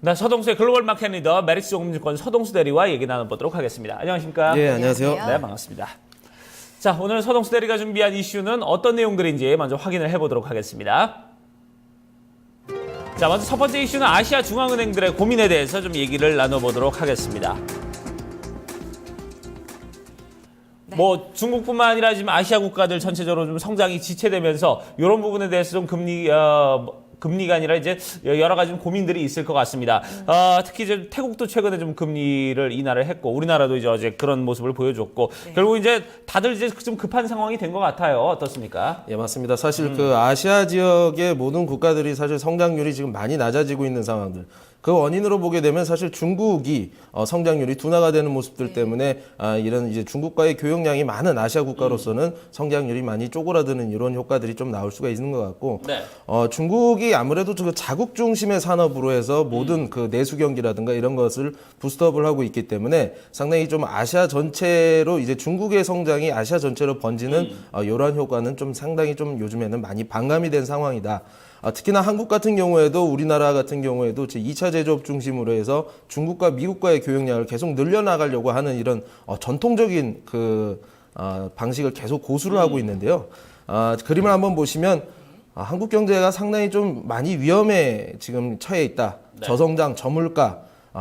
네, 서동수의 글로벌 마켓 리더 메리츠 종금증권 서동수 대리와 얘기 나눠보도록 하겠습니다. 안녕하십니까? 네, 안녕하세요. 네, 반갑습니다. 자, 오늘 서동수 대리가 준비한 이슈는 어떤 내용들인지 먼저 확인을 해보도록 하겠습니다. 자, 먼저 첫 번째 이슈는 아시아 중앙은행들의 고민에 대해서 좀 얘기를 나눠보도록 하겠습니다. 네. 뭐 중국뿐만 아니라 지금 아시아 국가들 전체적으로 좀 성장이 지체되면서 이런 부분에 대해서 좀 금리가 아니라 이제 여러 가지 고민들이 있을 것 같습니다. 특히 이제 태국도 최근에 좀 금리를 인하를 했고 우리나라도 이제 어제 그런 모습을 보여줬고 결국 이제 다들 이제 좀 급한 상황이 된 것 같아요. 어떻습니까? 예, 맞습니다. 사실 그 아시아 지역의 모든 국가들이 사실 성장률이 지금 많이 낮아지고 있는 상황들. 그 원인으로 보게 되면 사실 중국이 성장률이 둔화가 되는 모습들 때문에 이런 이제 중국과의 교역량이 많은 아시아 국가로서는 성장률이 많이 쪼그라드는 이런 효과들이 좀 나올 수가 있는 것 같고 네. 중국이 아무래도 그 자국 중심의 산업으로 해서 모든 그 내수 경기라든가 이런 것을 부스트업을 하고 있기 때문에 상당히 좀 아시아 전체로 이제 중국의 성장이 아시아 전체로 번지는 이러한 효과는 좀 상당히 좀 요즘에는 많이 반감이 된 상황이다. 특히나 한국 같은 경우에도 우리나라 같은 경우에도 제 2차 제조업 중심으로 해서 중국과 미국과의 교역량을 계속 늘려나가려고 하는 이런 전통적인 그 방식을 계속 고수를 하고 있는데요. 그림을 한번 보시면 한국 경제가 상당히 좀 많이 위험에 지금 처해 있다. 네. 저성장, 저물가,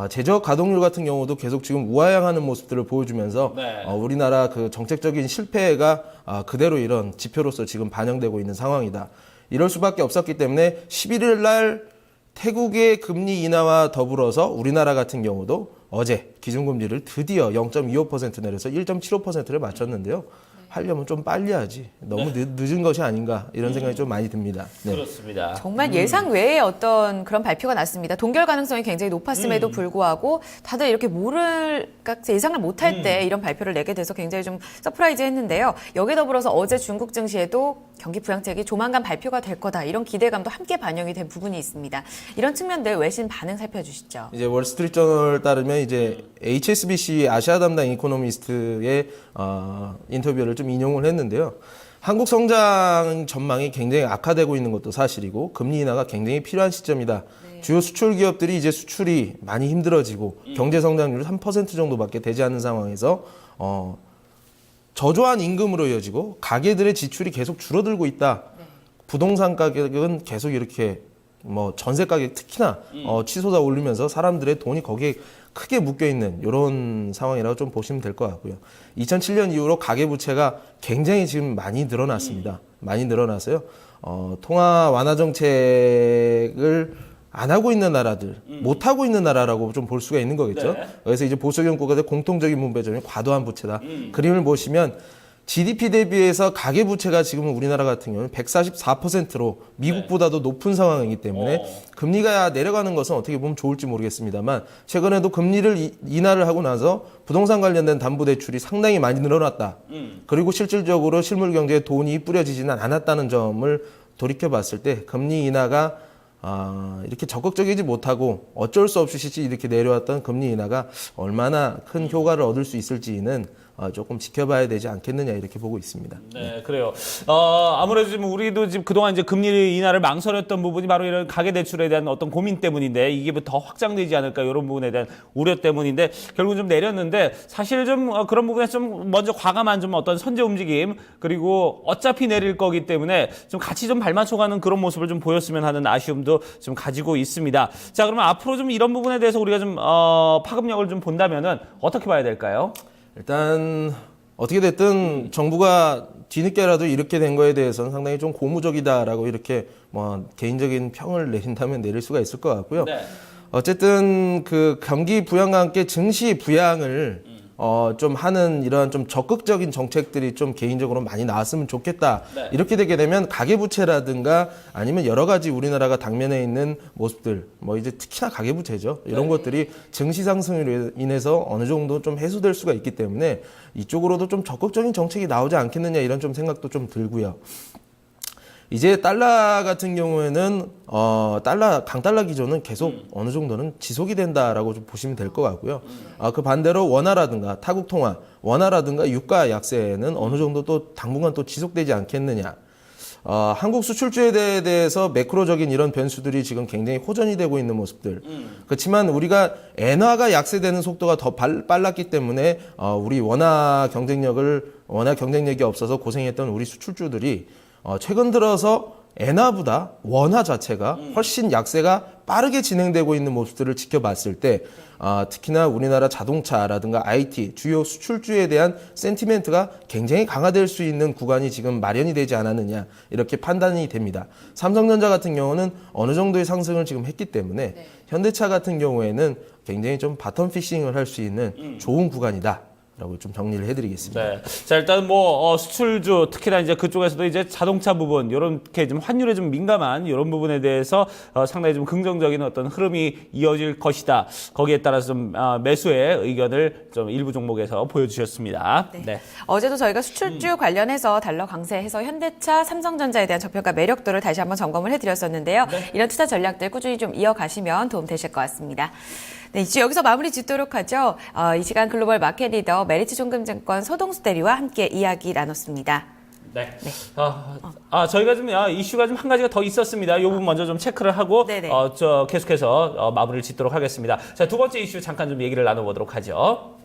제조업 가동률 같은 경우도 계속 지금 우하향하는 모습들을 보여주면서 네. 우리나라 그 정책적인 실패가 그대로 이런 지표로서 지금 반영되고 있는 상황이다. 이럴 수밖에 없었기 때문에 11일 날 태국의 금리 인하와 더불어서 우리나라 같은 경우도 어제 기준금리를 드디어 0.25% 내려서 1.75%를 맞췄는데요. 하려면 좀 빨리 하지. 너무 늦은 것이 아닌가 이런 생각이 좀 많이 듭니다. 네. 그렇습니다. 정말 예상 외의 어떤 그런 발표가 났습니다. 동결 가능성이 굉장히 높았음에도 불구하고 다들 이렇게 예상을 못할 때 이런 발표를 내게 돼서 굉장히 좀 서프라이즈했는데요. 여기에 더불어서 어제 중국 증시에도 경기 부양책이 조만간 발표가 될 거다. 이런 기대감도 함께 반영이 된 부분이 있습니다. 이런 측면들 외신 반응 살펴주시죠. 이제 월스트리트저널 따르면 이제 HSBC 아시아 담당 이코노미스트의 인터뷰를 좀 인용을 했는데요. 한국 성장 전망이 굉장히 악화되고 있는 것도 사실이고 금리 인하가 굉장히 필요한 시점이다. 주요 수출 기업들이 이제 수출이 많이 힘들어지고 경제 성장률이 3% 정도밖에 되지 않는 상황에서 저조한 임금으로 이어지고 가계들의 지출이 계속 줄어들고 있다. 부동산 가격은 계속 이렇게 뭐 전세 가격 특히나 치솟아 오르면서 사람들의 돈이 거기에 크게 묶여 있는 이런 상황이라고 좀 보시면 될 것 같고요. 2007년 이후로 가계 부채가 굉장히 지금 많이 늘어났습니다. 많이 늘어나서요. 통화 완화 정책을 안 하고 있는 나라들, 못 하고 있는 나라라고 좀 볼 수가 있는 거겠죠. 네. 그래서 이제 보수경 국가들 공통적인 문제점이 과도한 부채다. 그림을 보시면 GDP 대비해서 가계 부채가 지금 우리나라 같은 경우는 144%로 미국보다도 높은 상황이기 때문에 금리가 내려가는 것은 어떻게 보면 좋을지 모르겠습니다만 최근에도 금리를 인하를 하고 나서 부동산 관련된 담보대출이 상당히 많이 늘어났다. 그리고 실질적으로 실물 경제에 돈이 뿌려지지는 않았다는 점을 돌이켜봤을 때 금리 인하가 이렇게 적극적이지 못하고 어쩔 수 없이 이렇게 내려왔던 금리 인하가 얼마나 큰 효과를 얻을 수 있을지는 조금 지켜봐야 되지 않겠느냐 이렇게 보고 있습니다. 네, 그래요. 아무래도 지금 우리도 지금 그동안 이제 금리 인하를 망설였던 부분이 바로 이런 가계 대출에 대한 어떤 고민 때문인데 이게 더 확장되지 않을까 이런 부분에 대한 우려 때문인데 결국 좀 내렸는데 사실 좀 그런 부분에 좀 먼저 과감한 좀 어떤 선제 움직임 그리고 어차피 내릴 거기 때문에 좀 같이 좀 발맞춰가는 그런 모습을 좀 보였으면 하는 아쉬움도 좀 가지고 있습니다. 자, 그러면 앞으로 좀 이런 부분에 대해서 우리가 좀 파급력을 좀 본다면은 어떻게 봐야 될까요? 일단 어떻게 됐든 정부가 뒤늦게라도 이렇게 된 거에 대해서는 상당히 좀 고무적이다라고 이렇게 뭐 개인적인 평을 내린다면 내릴 수가 있을 것 같고요. 네. 어쨌든 그 경기 부양과 함께 증시 부양을 좀 하는 이러한 좀 적극적인 정책들이 좀 개인적으로 많이 나왔으면 좋겠다. 네. 이렇게 되게 되면 가계부채라든가 아니면 여러 가지 우리나라가 당면에 있는 모습들, 뭐 이제 특히나 가계부채죠. 이런 것들이 증시 상승으로 인해서 어느 정도 좀 해소될 수가 있기 때문에 이쪽으로도 좀 적극적인 정책이 나오지 않겠느냐 이런 좀 생각도 좀 들고요. 이제 달러 같은 경우에는 강달러 기조는 계속 어느 정도는 지속이 된다라고 좀 보시면 될 것 같고요. 그 반대로 원화라든가 타국 통화, 원화라든가 유가 약세는 어느 정도 또 당분간 또 지속되지 않겠느냐. 한국 수출주에 대해서 매크로적인 이런 변수들이 지금 굉장히 호전이 되고 있는 모습들. 그렇지만 우리가 엔화가 약세되는 속도가 더 빨랐기 때문에 우리 원화 경쟁력이 없어서 고생했던 우리 수출주들이 최근 들어서 엔화보다 원화 자체가 훨씬 약세가 빠르게 진행되고 있는 모습들을 지켜봤을 때 특히나 우리나라 자동차라든가 IT 주요 수출주에 대한 센티멘트가 굉장히 강화될 수 있는 구간이 지금 마련이 되지 않았느냐 이렇게 판단이 됩니다. 삼성전자 같은 경우는 어느 정도의 상승을 지금 했기 때문에 현대차 같은 경우에는 굉장히 좀 바텀 피싱을 할 수 있는 좋은 구간이다. 라고 좀 정리를 해드리겠습니다. 네. 자, 일단 수출주 특히나 이제 그쪽에서도 이제 자동차 부분 이렇게 좀 환율에 좀 민감한 이런 부분에 대해서 상당히 좀 긍정적인 어떤 흐름이 이어질 것이다. 거기에 따라서 좀 매수의 의견을 좀 일부 종목에서 보여주셨습니다. 네. 어제도 저희가 수출주 관련해서 달러 강세해서 현대차, 삼성전자에 대한 저평가 매력도를 다시 한번 점검을 해드렸었는데요. 이런 투자 전략들 꾸준히 좀 이어가시면 도움 되실 것 같습니다. 네, 이제 여기서 마무리 짓도록 하죠. 이 시간 글로벌 마켓 리더 메리츠 종금증권 서동수 대리와 함께 이야기 나눴습니다. 네. 저희가 좀 이슈가 좀 한 가지가 더 있었습니다. 이 부분 먼저 좀 체크를 하고 계속해서 마무리를 짓도록 하겠습니다. 자, 두 번째 이슈 잠깐 좀 얘기를 나눠보도록 하죠.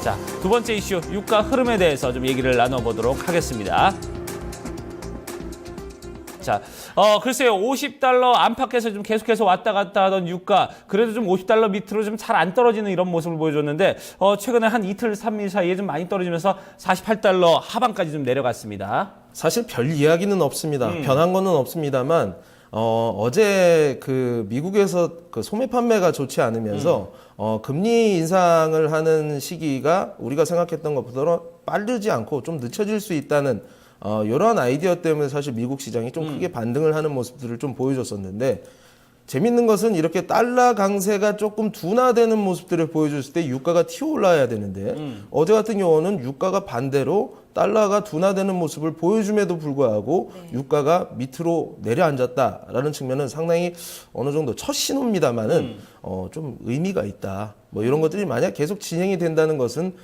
자, 두 번째 이슈 유가 흐름에 대해서 좀 얘기를 나눠보도록 하겠습니다. 자, 글쎄요, 50달러 안팎에서 좀 계속해서 왔다 갔다 하던 유가, 그래도 좀 50달러 밑으로 좀 잘 안 떨어지는 이런 모습을 보여줬는데, 최근에 한 이틀, 3일 사이에 좀 많이 떨어지면서 48달러 하반까지 좀 내려갔습니다. 사실 별 이야기는 없습니다. 변한 거는 없습니다만, 어제 그 미국에서 그 소매 판매가 좋지 않으면서, 금리 인상을 하는 시기가 우리가 생각했던 것보다 빠르지 않고 좀 늦춰질 수 있다는 이런 아이디어 때문에 사실 미국 시장이 좀 크게 반등을 하는 모습들을 좀 보여줬었는데 재밌는 것은 이렇게 달러 강세가 조금 둔화되는 모습들을 보여줬을 때 유가가 튀어 올라야 되는데 어제 같은 경우는 유가가 반대로 달러가 둔화되는 모습을 보여줌에도 불구하고 유가가 밑으로 내려앉았다라는 측면은 상당히 어느 정도 첫 신호입니다만은 좀 의미가 있다. 뭐 이런 것들이 만약 계속 진행이 된다는 것은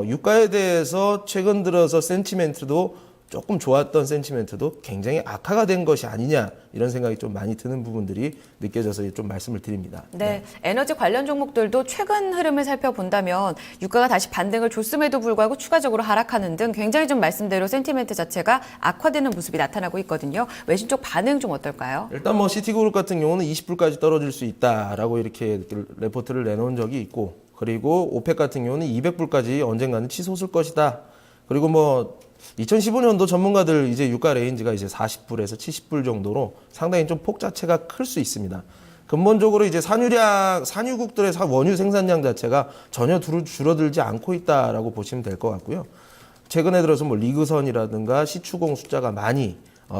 유가에 대해서 최근 들어서 센티멘트도 조금 좋았던 센티멘트도 굉장히 악화가 된 것이 아니냐 이런 생각이 좀 많이 드는 부분들이 느껴져서 좀 말씀을 드립니다. 네, 에너지 관련 종목들도 최근 흐름을 살펴본다면 유가가 다시 반등을 줬음에도 불구하고 추가적으로 하락하는 등 굉장히 좀 말씀대로 센티멘트 자체가 악화되는 모습이 나타나고 있거든요. 외신 쪽 반응 좀 어떨까요? 일단 시티그룹 같은 경우는 20불까지 떨어질 수 있다라고 이렇게 레포트를 내놓은 적이 있고 그리고 오펙 같은 경우는 200불까지 언젠가는 치솟을 것이다. 그리고 2015년도 전문가들 이제 유가 레인지가 이제 40불에서 70불 정도로 상당히 좀 폭 자체가 클 수 있습니다. 근본적으로 이제 산유국들의 원유 생산량 자체가 전혀 줄어들지 않고 있다라고 보시면 될 것 같고요. 최근에 들어서 리그선이라든가 시추공 숫자가 많이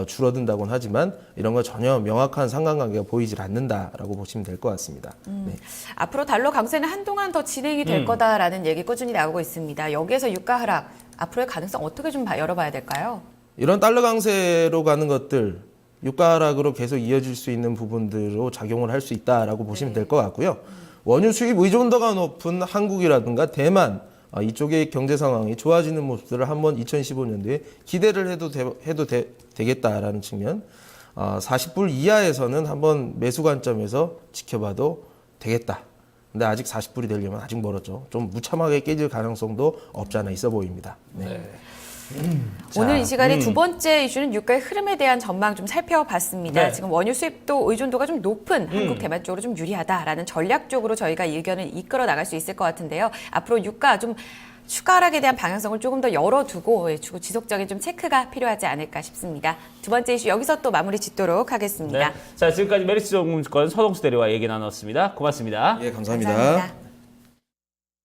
줄어든다고는 하지만 이런 거 전혀 명확한 상관관계가 보이질 않는다라고 보시면 될 것 같습니다. 네. 앞으로 달러 강세는 한동안 더 진행이 될 거다라는 얘기 꾸준히 나오고 있습니다. 여기에서 유가 하락, 앞으로의 가능성 어떻게 좀 열어봐야 될까요? 이런 달러 강세로 가는 것들, 유가 하락으로 계속 이어질 수 있는 부분들로 작용을 할 수 있다라고 보시면 될 것 같고요. 원유 수입 의존도가 높은 한국이라든가 대만, 이쪽의 경제 상황이 좋아지는 모습들을 한번 2015년도에 기대를 해도 되겠다라는 측면, 40불 이하에서는 한번 매수 관점에서 지켜봐도 되겠다. 근데 아직 40불이 되려면 아직 멀었죠. 좀 무참하게 깨질 가능성도 없지 않아 있어 보입니다. 네. 오늘 이 시간에 두 번째 이슈는 유가의 흐름에 대한 전망 좀 살펴봤습니다. 네. 지금 원유 수입도 의존도가 좀 높은 한국 대만 쪽으로 좀 유리하다라는 전략적으로 저희가 이 의견을 이끌어 나갈 수 있을 것 같은데요. 앞으로 유가 좀 추가 하락에 대한 방향성을 조금 더 열어두고 지속적인 좀 체크가 필요하지 않을까 싶습니다. 두 번째 이슈 여기서 또 마무리 짓도록 하겠습니다. 네. 자, 지금까지 메리츠 종금증권 서동수 대리와 얘기 나눴습니다. 고맙습니다. 예, 감사합니다. 감사합니다.